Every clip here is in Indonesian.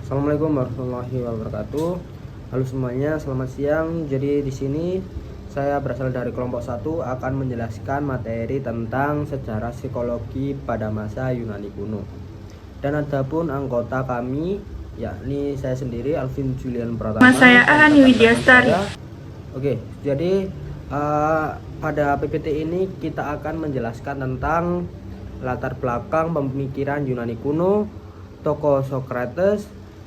Assalamualaikum warahmatullahi wabarakatuh. Halo semuanya, selamat siang. Jadi di sini saya berasal dari kelompok 1 akan menjelaskan materi tentang sejarah psikologi pada masa Yunani kuno. Dan adapun anggota kami yakni saya sendiri Alvin Julian Pratama. Saya Ahani Widyastari. Oke, jadi pada PPT ini kita akan menjelaskan tentang latar belakang pemikiran Yunani kuno, tokoh Socrates,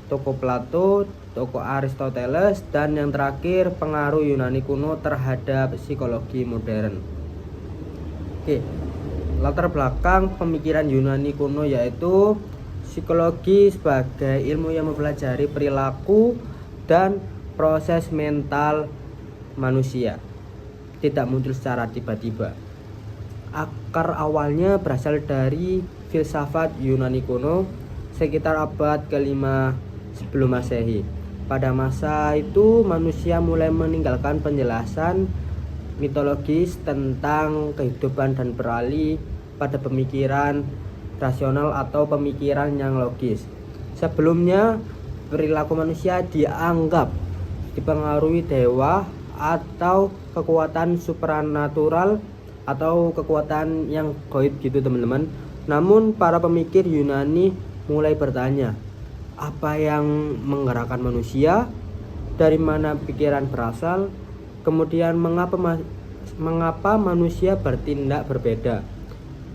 tokoh Plato, tokoh Aristoteles, dan yang terakhir pengaruh Yunani kuno terhadap psikologi modern. Oke, latar belakang pemikiran Yunani kuno yaitu psikologi sebagai ilmu yang mempelajari perilaku dan proses mental manusia, tidak muncul secara tiba-tiba. Akar awalnya berasal dari filsafat Yunani kuno sekitar abad ke-5 sebelum Masehi. Pada masa itu manusia mulai meninggalkan penjelasan mitologis tentang kehidupan dan beralih pada pemikiran rasional atau pemikiran yang logis. Sebelumnya perilaku manusia dianggap dipengaruhi dewa atau kekuatan supranatural atau kekuatan yang gaib gitu teman-teman. Namun para pemikir Yunani mulai bertanya, apa yang menggerakkan manusia, dari mana pikiran berasal, kemudian mengapa manusia bertindak berbeda.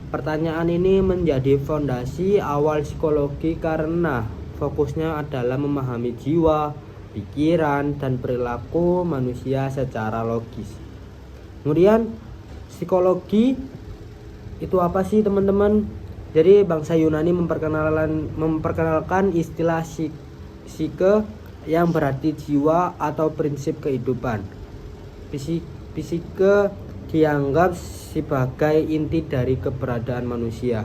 Pertanyaan ini menjadi fondasi awal psikologi karena fokusnya adalah memahami jiwa, pikiran, dan perilaku manusia secara logis. Kemudian psikologi itu apa sih teman-teman? Jadi bangsa Yunani memperkenalkan istilah psike yang berarti jiwa atau prinsip kehidupan. Psike dianggap sebagai inti dari keberadaan manusia.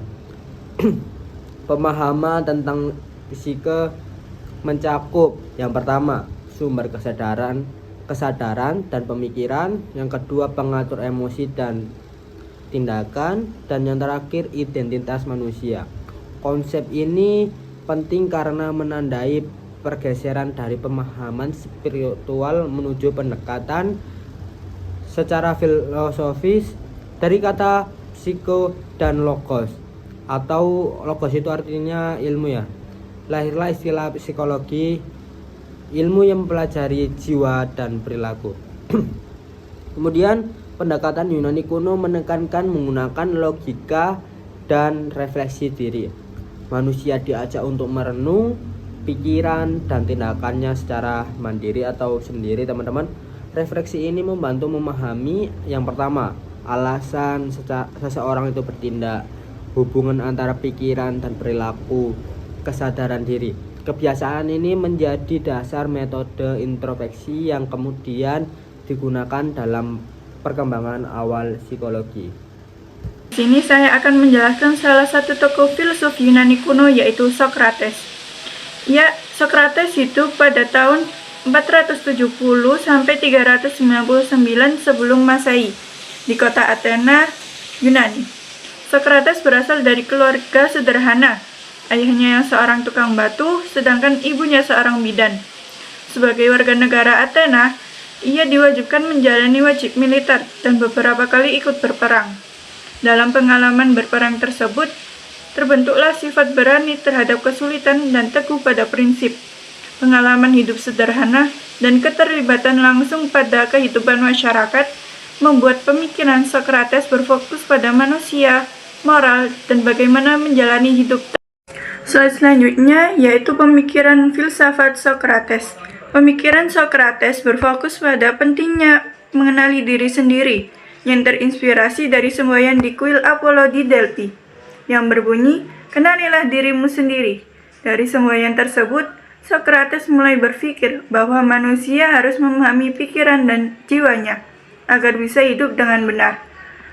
Pemahaman tentang psike mencakup yang pertama sumber kesadaran dan pemikiran, yang kedua pengatur emosi dan tindakan, dan yang terakhir identitas manusia. Konsep ini penting karena menandai pergeseran dari pemahaman spiritual menuju pendekatan secara filosofis dari kata psiko dan logos, atau logos itu artinya ilmu ya. Lahirlah istilah psikologi, ilmu yang mempelajari jiwa dan perilaku. Kemudian pendekatan Yunani kuno menekankan menggunakan logika dan refleksi diri. Manusia diajak untuk merenung pikiran dan tindakannya secara mandiri atau sendiri teman-teman. Refleksi ini membantu memahami yang pertama, alasan seseorang itu bertindak, hubungan antara pikiran dan perilaku, kesadaran diri. Kebiasaan ini menjadi dasar metode introspeksi yang kemudian digunakan dalam perkembangan awal psikologi. Di sini saya akan menjelaskan salah satu tokoh filsuf Yunani kuno yaitu Socrates. Socrates hidup pada tahun 470 sampai 399 sebelum Masehi di kota Athena, Yunani. Socrates berasal dari keluarga sederhana. Ayahnya yang seorang tukang batu, sedangkan ibunya seorang bidan. Sebagai warga negara Athena, ia diwajibkan menjalani wajib militer dan beberapa kali ikut berperang. Dalam pengalaman berperang tersebut, terbentuklah sifat berani terhadap kesulitan dan teguh pada prinsip. Pengalaman hidup sederhana dan keterlibatan langsung pada kehidupan masyarakat membuat pemikiran Socrates berfokus pada manusia, moral, dan bagaimana menjalani hidup. Slide selanjutnya yaitu pemikiran filsafat Socrates. Pemikiran Socrates berfokus pada pentingnya mengenali diri sendiri, yang terinspirasi dari semboyan di kuil Apollo di Delphi, yang berbunyi, "Kenalilah dirimu sendiri." Dari semboyan tersebut, Socrates mulai berpikir bahwa manusia harus memahami pikiran dan jiwanya, agar bisa hidup dengan benar.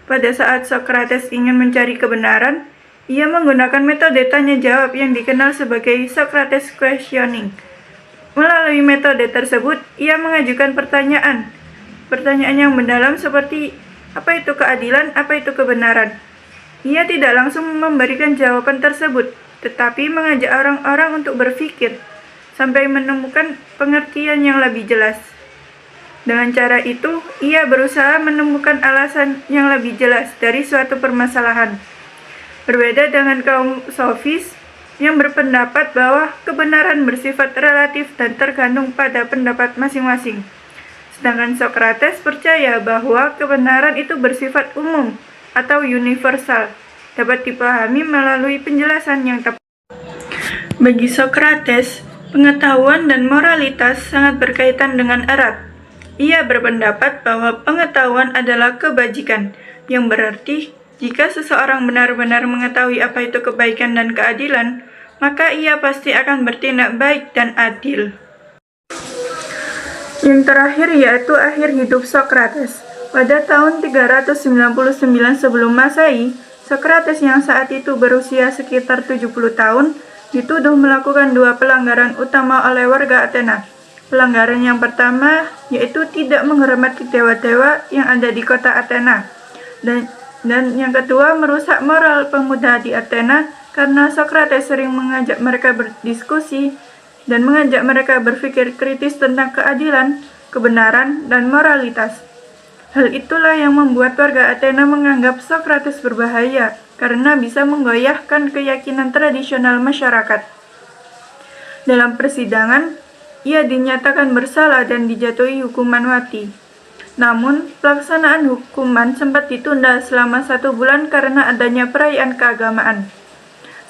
Pada saat Socrates ingin mencari kebenaran, ia menggunakan metode tanya-jawab yang dikenal sebagai Socrates questioning. Melalui metode tersebut, ia mengajukan pertanyaan yang mendalam seperti, apa itu keadilan, apa itu kebenaran? Ia tidak langsung memberikan jawaban tersebut, tetapi mengajak orang-orang untuk berpikir. sampai menemukan pengertian yang lebih jelas. Dengan cara itu, ia berusaha menemukan alasan yang lebih jelas dari suatu permasalahan. Berbeda dengan kaum sofis yang berpendapat bahwa kebenaran bersifat relatif dan tergantung pada pendapat masing-masing. Sedangkan Socrates percaya bahwa kebenaran itu bersifat umum atau universal, dapat dipahami melalui penjelasan yang tepat. Bagi Socrates, pengetahuan dan moralitas sangat berkaitan dengan erat. Ia berpendapat bahwa pengetahuan adalah kebajikan, yang berarti jika seseorang benar-benar mengetahui apa itu kebaikan dan keadilan, maka ia pasti akan bertindak baik dan adil. Yang terakhir yaitu akhir hidup Socrates. Pada tahun 399 sebelum Masehi, Socrates yang saat itu berusia sekitar 70 tahun dituduh melakukan dua pelanggaran utama oleh warga Athena. Pelanggaran yang pertama yaitu tidak menghormati dewa-dewa yang ada di kota Athena. Dan yang kedua merusak moral pemuda di Athena karena Socrates sering mengajak mereka berdiskusi dan mengajak mereka berpikir kritis tentang keadilan, kebenaran, dan moralitas. Hal itulah yang membuat warga Athena menganggap Socrates berbahaya karena bisa menggoyahkan keyakinan tradisional masyarakat. Dalam persidangan, ia dinyatakan bersalah dan dijatuhi hukuman mati. Namun, pelaksanaan hukuman sempat ditunda selama 1 bulan karena adanya perayaan keagamaan.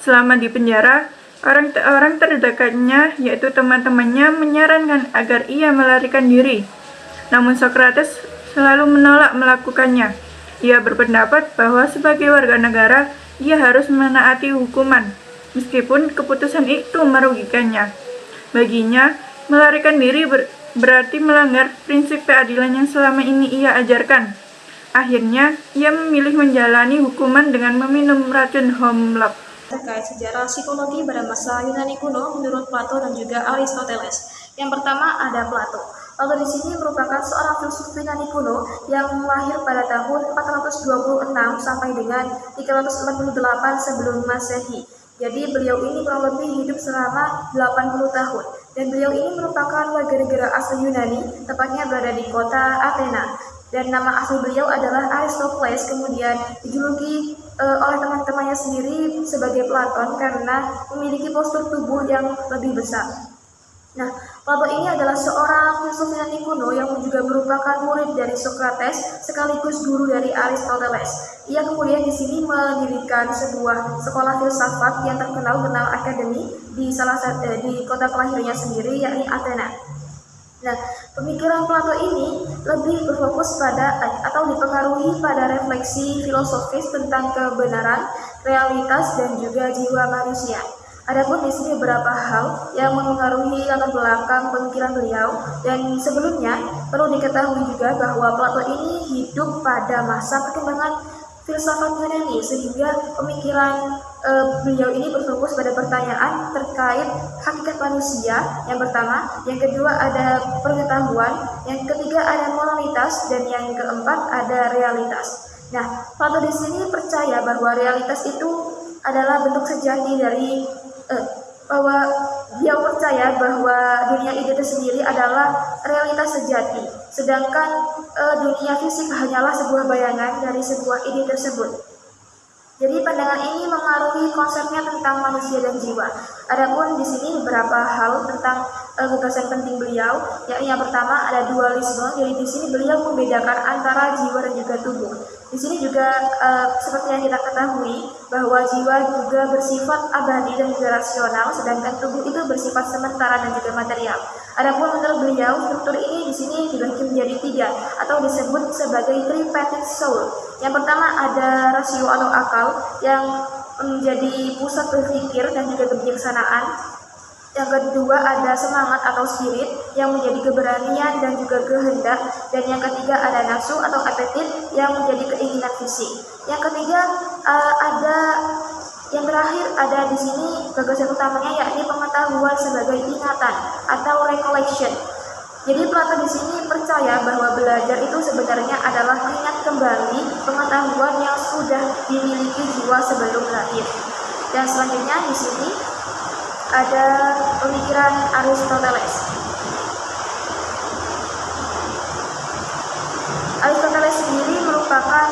Selama di penjara, orang terdekatnya, yaitu teman-temannya, menyarankan agar ia melarikan diri. Namun Socrates selalu menolak melakukannya. Ia berpendapat bahwa sebagai warga negara, ia harus menaati hukuman, meskipun keputusan itu merugikannya. Baginya, melarikan diri berarti melanggar prinsip keadilan yang selama ini ia ajarkan. Akhirnya, ia memilih menjalani hukuman dengan meminum racun hemlock. Terkait sejarah psikologi pada masa Yunani kuno menurut Plato dan juga Aristoteles. Yang pertama ada Plato. Plato di sini merupakan seorang filsuf Yunani kuno yang lahir pada tahun 426 sampai dengan 348 sebelum Masehi. Jadi beliau ini kurang lebih hidup selama 80 tahun. Dan beliau ini merupakan warga negara asli Yunani, tepatnya berada di kota Athena. Dan nama asli beliau adalah Aristokles, kemudian dijuluki oleh teman-temannya sendiri sebagai Platon karena memiliki postur tubuh yang lebih besar. Nah, Plato ini adalah seorang filsuf Yunani kuno yang juga merupakan murid dari Socrates sekaligus guru dari Aristoteles. Ia kemudian di sini mendirikan sebuah sekolah filsafat yang terkenal bernama akademi di kota kelahirnya sendiri, yakni Athena. Nah, pemikiran Plato ini lebih berfokus pada atau dipengaruhi pada refleksi filosofis tentang kebenaran, realitas, dan juga jiwa manusia. Adapun di sini beberapa hal yang mempengaruhi latar belakang pemikiran beliau, dan sebelumnya perlu diketahui juga bahwa Plato ini hidup pada masa perkembangan filsafat Yunani, sehingga pemikiran beliau ini berfokus pada pertanyaan terkait hakikat manusia yang pertama, yang kedua ada pengetahuan, yang ketiga ada moralitas, dan yang keempat ada realitas. Nah, Plato di sini percaya bahwa realitas itu adalah bentuk sejati dari bahwa dia percaya bahwa dunia ide itu sendiri adalah realitas sejati, sedangkan dunia fisik hanyalah sebuah bayangan dari sebuah ide tersebut. Jadi pandangan ini mengaruhi konsepnya tentang manusia dan jiwa. Adapun di sini beberapa hal tentang gagasan penting beliau, yakni yang pertama ada dualisme. Jadi di sini beliau membedakan antara jiwa dan juga tubuh. Di sini juga seperti yang kita ketahui bahwa jiwa juga bersifat abadi dan juga rasional, sedangkan tubuh itu bersifat sementara dan juga material. Adapun menurut beliau, struktur ini di sini dibagi menjadi 3 atau disebut sebagai tripartite soul. Yang pertama ada rasio atau akal yang menjadi pusat berpikir dan juga kebijaksanaan. Yang kedua ada semangat atau spirit yang menjadi keberanian dan juga kehendak. Dan yang ketiga ada nafsu atau appetite yang menjadi keinginan fisik. Yang ketiga yang terakhir ada di sini gagasan utamanya yakni pengetahuan sebagai ingatan atau recollection. Jadi Plato di sini percaya bahwa belajar itu sebenarnya adalah mengingat kembali pengetahuan yang sudah dimiliki jiwa sebelum lahir. Dan selanjutnya di sini ada pemikiran Aristoteles. Aristoteles sendiri merupakan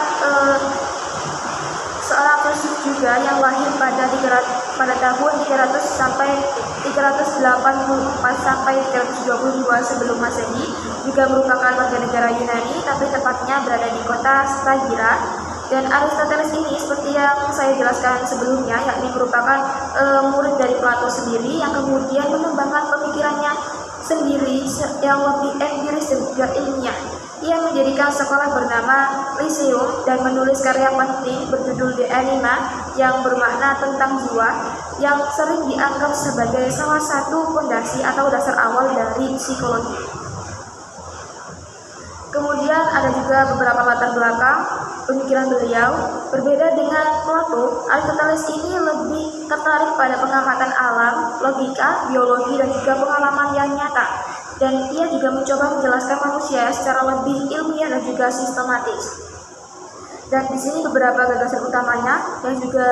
seorang filsuf juga yang lahir pada tahun 300 sampai 384 sampai 322 sebelum Masehi, juga merupakan warga negara Yunani, tapi tepatnya berada di kota Stagira. Dan Aristoteles ini seperti yang saya jelaskan sebelumnya, yakni merupakan murid dari Plato sendiri yang kemudian mengembangkan pemikirannya sendiri yang lebih empiris dan juga ilmiah. Ia mendirikan sekolah bernama Lyceum dan menulis karya penting berjudul De Anima yang bermakna tentang jiwa, yang sering dianggap sebagai salah satu fondasi atau dasar awal dari psikologi. Kemudian ada juga beberapa latar belakang pemikiran beliau. Berbeda dengan Plato, Aristoteles ini lebih tertarik pada pengamatan alam, logika, biologi, dan juga pengalaman yang nyata. Dan ia juga mencoba menjelaskan manusia secara lebih ilmiah dan juga sistematis. Dan di sini beberapa gagasan utamanya yang juga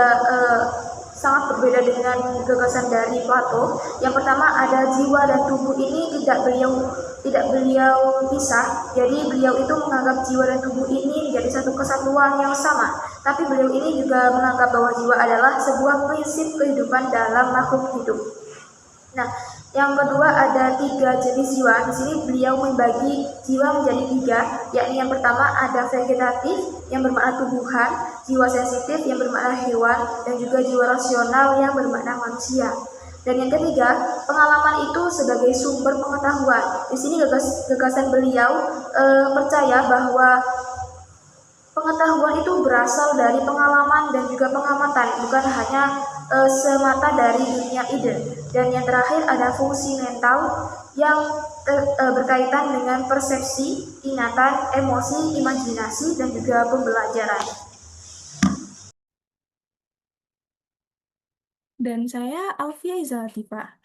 sangat berbeda dengan gagasan dari Plato. Yang pertama ada jiwa dan tubuh ini tidak beliau pisah. Jadi beliau itu menganggap jiwa dan tubuh ini menjadi satu kesatuan yang sama. Tapi beliau ini juga menganggap bahwa jiwa adalah sebuah prinsip kehidupan dalam makhluk hidup. Nah, yang kedua ada 3 jenis jiwa. Di sini beliau membagi jiwa menjadi 3, yakni yang pertama ada vegetatif yang bermakna tumbuhan, jiwa sensitif yang bermakna hewan, dan juga jiwa rasional yang bermakna manusia. Dan yang ketiga, pengalaman itu sebagai sumber pengetahuan. Di sini gagasan beliau percaya bahwa pengetahuan itu berasal dari pengalaman dan juga pengamatan, bukan hanya semata dari dunia ide. Dan yang terakhir ada fungsi mental yang berkaitan dengan persepsi, ingatan, emosi, imajinasi, dan juga pembelajaran. Dan saya Alfia Izalatifah.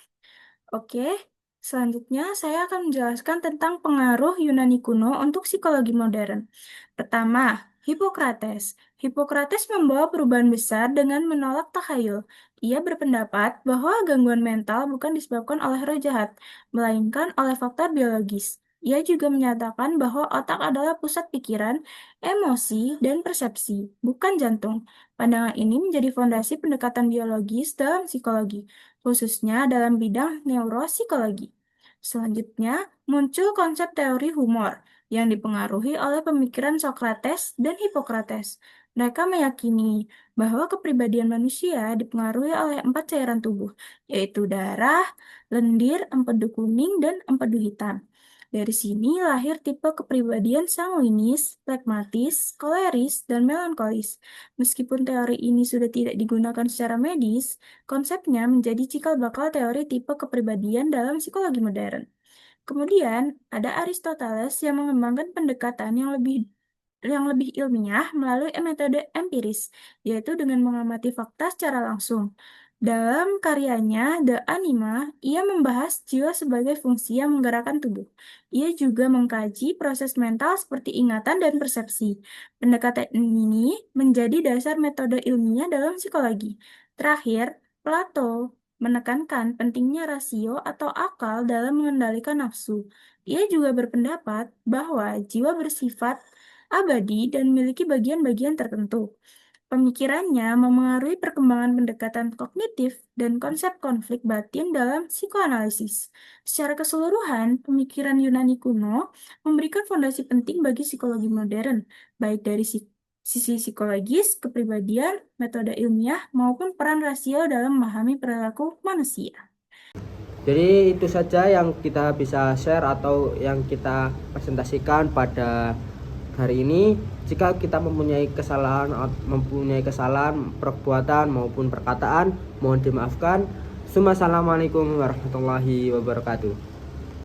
Oke, selanjutnya saya akan menjelaskan tentang pengaruh Yunani kuno untuk psikologi modern. Pertama, Hippocrates. Hippocrates membawa perubahan besar dengan menolak takhayul. Ia berpendapat bahwa gangguan mental bukan disebabkan oleh roh jahat, melainkan oleh faktor biologis. Ia juga menyatakan bahwa otak adalah pusat pikiran, emosi, dan persepsi, bukan jantung. Pandangan ini menjadi fondasi pendekatan biologis dalam psikologi, khususnya dalam bidang neuropsikologi. Selanjutnya, muncul konsep teori humor yang dipengaruhi oleh pemikiran Socrates dan Hippocrates. Mereka meyakini bahwa kepribadian manusia dipengaruhi oleh 4 cairan tubuh, yaitu darah, lendir, empedu kuning, dan empedu hitam. Dari sini lahir tipe kepribadian sanguinis, pragmatis, koleris, dan melankolis. Meskipun teori ini sudah tidak digunakan secara medis, konsepnya menjadi cikal bakal teori tipe kepribadian dalam psikologi modern. Kemudian, ada Aristoteles yang mengembangkan pendekatan yang lebih ilmiah melalui metode empiris, yaitu dengan mengamati fakta secara langsung. Dalam karyanya The Anima, ia membahas jiwa sebagai fungsi yang menggerakkan tubuh. Ia juga mengkaji proses mental seperti ingatan dan persepsi. Pendekatan ini menjadi dasar metode ilmiah dalam psikologi. Terakhir, Plato menekankan pentingnya rasio atau akal dalam mengendalikan nafsu. Ia juga berpendapat bahwa jiwa bersifat abadi dan memiliki bagian-bagian tertentu. Pemikirannya memengaruhi perkembangan pendekatan kognitif dan konsep konflik batin dalam psikoanalisis. Secara keseluruhan, pemikiran Yunani kuno memberikan fondasi penting bagi psikologi modern, baik dari sisi psikologis, kepribadian, metode ilmiah, maupun peran rasio dalam memahami perilaku manusia. Jadi itu saja yang kita bisa share atau yang kita presentasikan pada hari ini. Jika kita mempunyai kesalahan perbuatan maupun perkataan, mohon dimaafkan. Assalamualaikum warahmatullahi wabarakatuh.